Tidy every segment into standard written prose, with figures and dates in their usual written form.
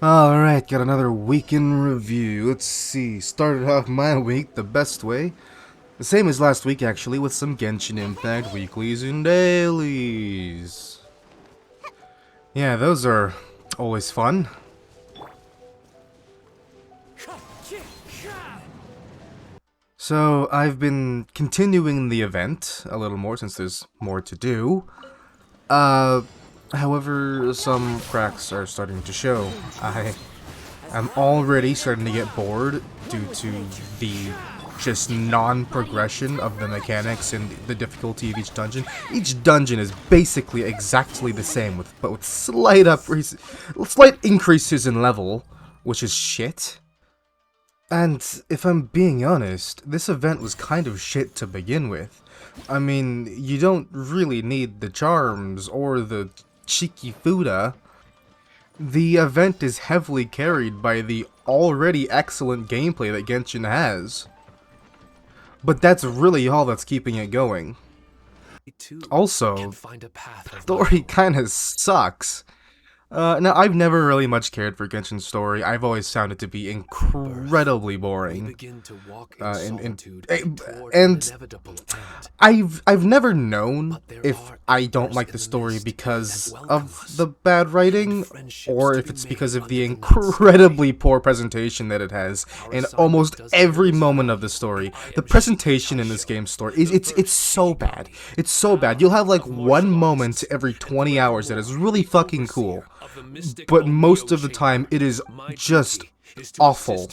Alright, got another week in review. Let's see. Started off my week the best way. The same as last week, actually, with some Genshin Impact weeklies and dailies. Yeah, those are always fun. So, I've been continuing the event a little more since there's more to do. However, some cracks are starting to show. I'm already starting to get bored due to the just non-progression of the mechanics and the difficulty of each dungeon. Each dungeon is basically exactly the same, but with slight increases in level, which is shit. And if I'm being honest, this event was kind of shit to begin with. I mean, you don't really need the charms or the cheeky Fuda. The event is heavily carried by the already excellent gameplay that Genshin has. But that's really all that's keeping it going. Also, the story kinda sucks. Now, I've never really much cared for Genshin's story. I've always found it to be incredibly boring. And I've never known if I don't like the story because of the bad writing, or if it's because of the incredibly poor presentation that it has in almost every moment of the story. The presentation in this game's story it's so bad. It's so bad. You'll have like one moment every 20 hours that is really fucking cool. But most of the time, it is just awful.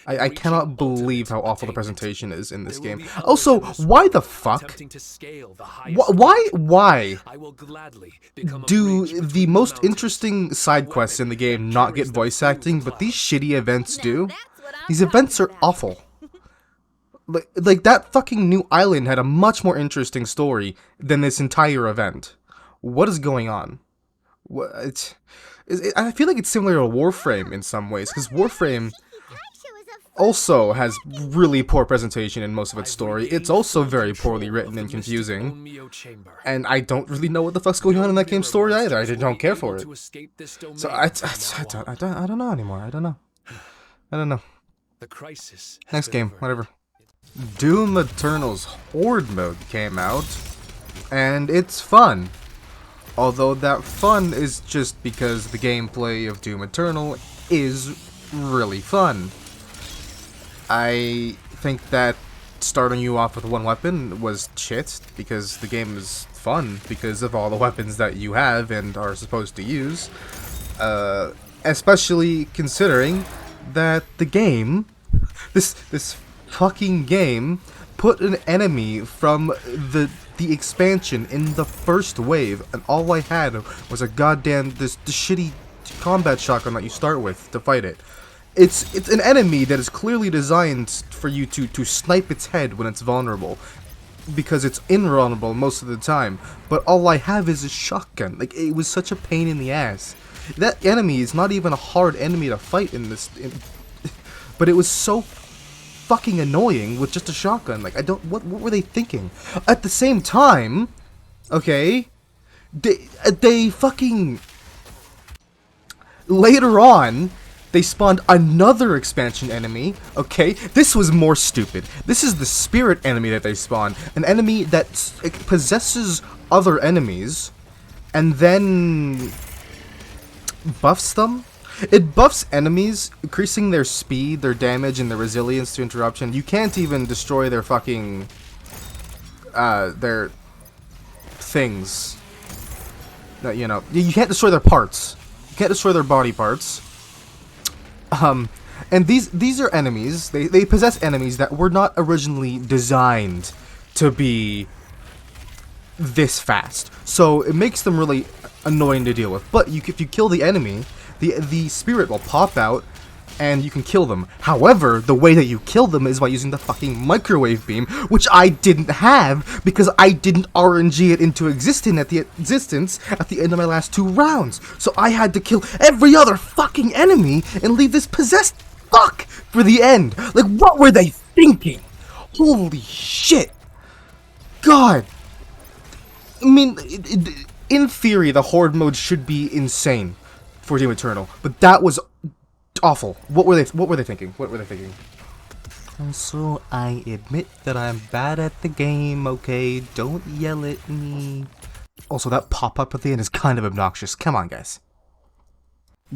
I cannot believe how awful the presentation is in this game. Also, why the fuck? Why do the most interesting side quests in the game not get voice acting, but these shitty events do? These events are awful. Like that fucking new island had a much more interesting story than this entire event. What is going on? I feel like it's similar to Warframe in some ways, because Warframe also has really poor presentation in most of its story. It's also very poorly written and confusing, and I don't really know what the fuck's going on in that game's story either. I don't care for it. So I don't know anymore. I don't know. Next game, whatever. Doom Eternal's Horde mode came out, and it's fun. Although that fun is just because the gameplay of Doom Eternal is really fun. I think that starting you off with one weapon was shit, because the game is fun because of all the weapons that you have and are supposed to use. Especially considering that the game, this fucking game, put an enemy from the expansion in the first wave, and all I had was a goddamn the shitty combat shotgun that you start with to fight it. It's an enemy that is clearly designed for you to snipe its head when it's vulnerable, because it's invulnerable most of the time. But all I have is a shotgun. Like, it was such a pain in the ass. That enemy is not even a hard enemy to fight in this, but it was so fucking annoying with just a shotgun. Like, what were they thinking? At the same time, okay, they fucking, later on, they spawned another expansion enemy, okay? This was more stupid. This is the spirit enemy that they spawned. An enemy that possesses other enemies, and then buffs them? It buffs enemies, increasing their speed, their damage, and their resilience to interruption. You can't even destroy their fucking, their things. You know, you can't destroy their parts. You can't destroy their body parts. And these are enemies. They possess enemies that were not originally designed to be this fast. So it makes them really annoying to deal with. But if you kill the enemy, the spirit will pop out, and you can kill them. However, the way that you kill them is by using the fucking microwave beam, which I didn't have because I didn't RNG it into existence at the end of my last 2 rounds. So I had to kill every other fucking enemy and leave this possessed fuck for the end. Like, what were they thinking? Holy shit. God. I mean, in theory, the Horde mode should be insane for Doom Eternal, but that was awful. What were they thinking? What were they thinking? Also, I admit that I'm bad at the game, okay? Don't yell at me. Also, that pop-up at the end is kind of obnoxious. Come on, guys.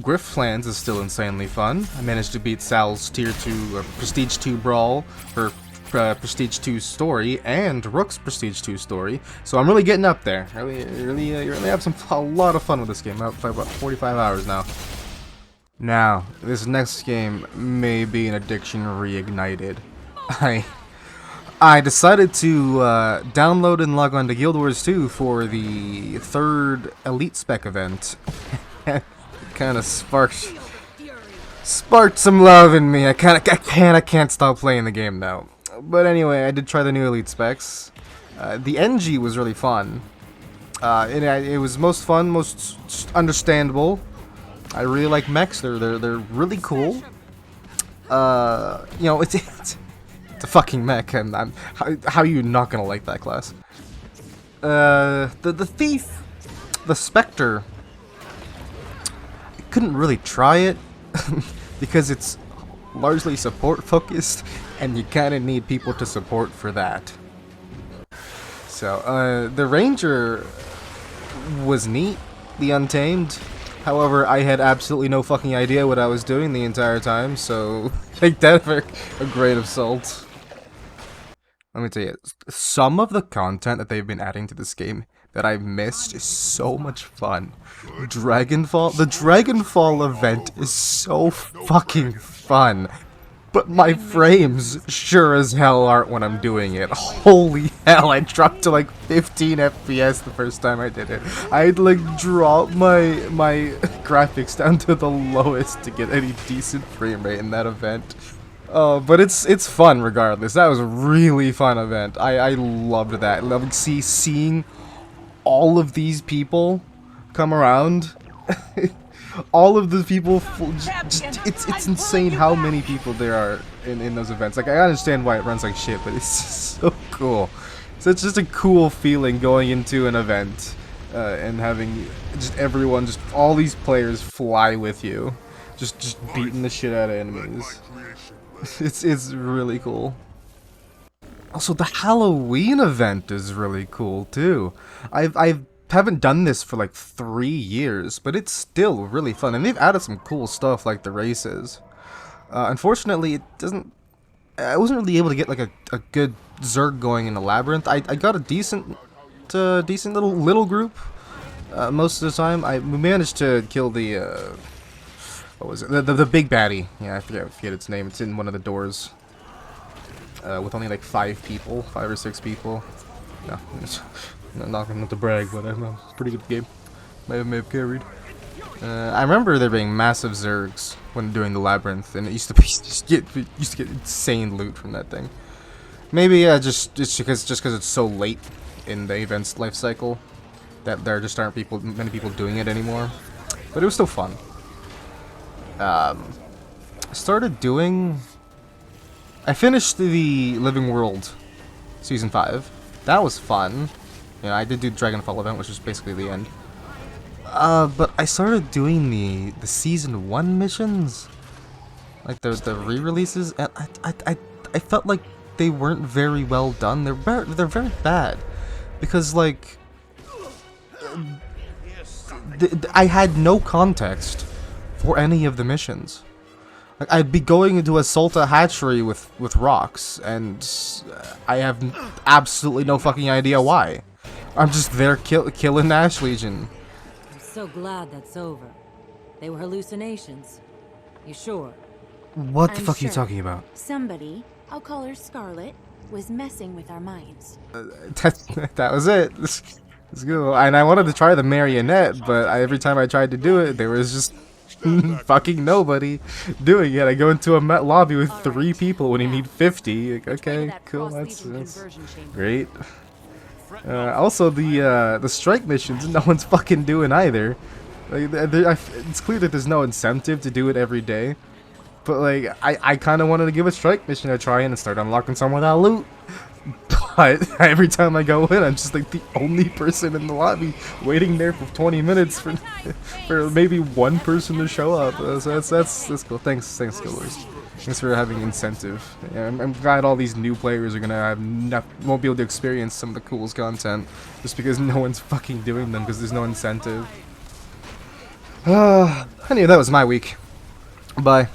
Griff Plans is still insanely fun. I managed to beat Sal's Tier 2 or Prestige 2 Brawl for Prestige 2 story and Rook's Prestige 2 story, so I'm really getting up there. Really have a lot of fun with this game. I've played about 45 hours now. Now, this next game may be an addiction reignited. I decided to download and log on to Guild Wars 2 for the 3rd Elite Spec event. Kind of sparked some love in me. I can't stop playing the game now. But anyway, I did try the new Elite Specs. The NG was really fun. It was most fun, most understandable. I really like mechs. They're really cool. You know, it's a fucking mech, and how are you not gonna like that class? The Thief, the Spectre. I couldn't really try it because it's largely support focused, and you kind of need people to support for that. So, the Ranger was neat, the Untamed. However, I had absolutely no fucking idea what I was doing the entire time, so take that for a grain of salt. Let me tell you, some of the content that they've been adding to this game that I've missed is so much fun. The Dragonfall event is so fucking fun. But my frames sure as hell aren't when I'm doing it. Holy hell, I dropped to like 15 FPS the first time I did it. I'd like drop my graphics down to the lowest to get any decent frame rate in that event. But it's fun regardless. That was a really fun event. I loved that. Loving seeing all of these people come around. All of the people, it's insane how many people there are in those events. Like, I understand why it runs like shit, but it's just so cool. So it's just a cool feeling going into an event and having just everyone, just all these players fly with you, just beating the shit out of enemies. It's really cool. Also, the Halloween event is really cool too. I haven't done this for like 3 years, but it's still really fun, and they've added some cool stuff like the races. Unfortunately, I wasn't really able to get like a good Zerg going in the Labyrinth. I got a decent little group most of the time. We managed to kill the what was it? The big baddie. Yeah, I forget its name. It's in one of the doors. With only like 5 or 6 people. No, I'm not going to brag, but I'm a pretty good game. May have carried. I remember there being massive Zergs when doing the Labyrinth, and it used to be used to get insane loot from that thing. Maybe just because it's so late in the event's life cycle that there just aren't many people doing it anymore. But it was still fun. I finished the Living World Season 5. That was fun. You know, I did do the Dragonfall event, which was basically the end. But I started doing the Season 1 missions. Like the re-releases, and I felt like they weren't very well done. They're very bad. Because, like, I had no context for any of the missions. Like, I'd be going into assault a hatchery with rocks, and I have absolutely no fucking idea why. I'm just there killing Ash Legion. I'm so glad that's over. They were hallucinations. You sure? What the fuck are you talking about? Somebody, I'll call her Scarlet, was messing with our minds. That was it. Let's go. And I wanted to try the marionette, but every time I tried to do it, there was just fucking nobody doing it. I go into a lobby with 3 people when you need 50. Like, okay, cool, that's great. Also, the strike missions, no one's fucking doing either. Like, it's clear that there's no incentive to do it every day. But like, I kind of wanted to give a strike mission a try and start unlocking some of that loot. But every time I go in, I'm just like the only person in the lobby, waiting there for 20 minutes for for maybe one person to show up. So that's cool. Thanks, Killers. Thanks for having incentive. Yeah, I'm glad all these new players are gonna won't be able to experience some of the coolest content just because no one's fucking doing them because there's no incentive. Anyway, that was my week. Bye.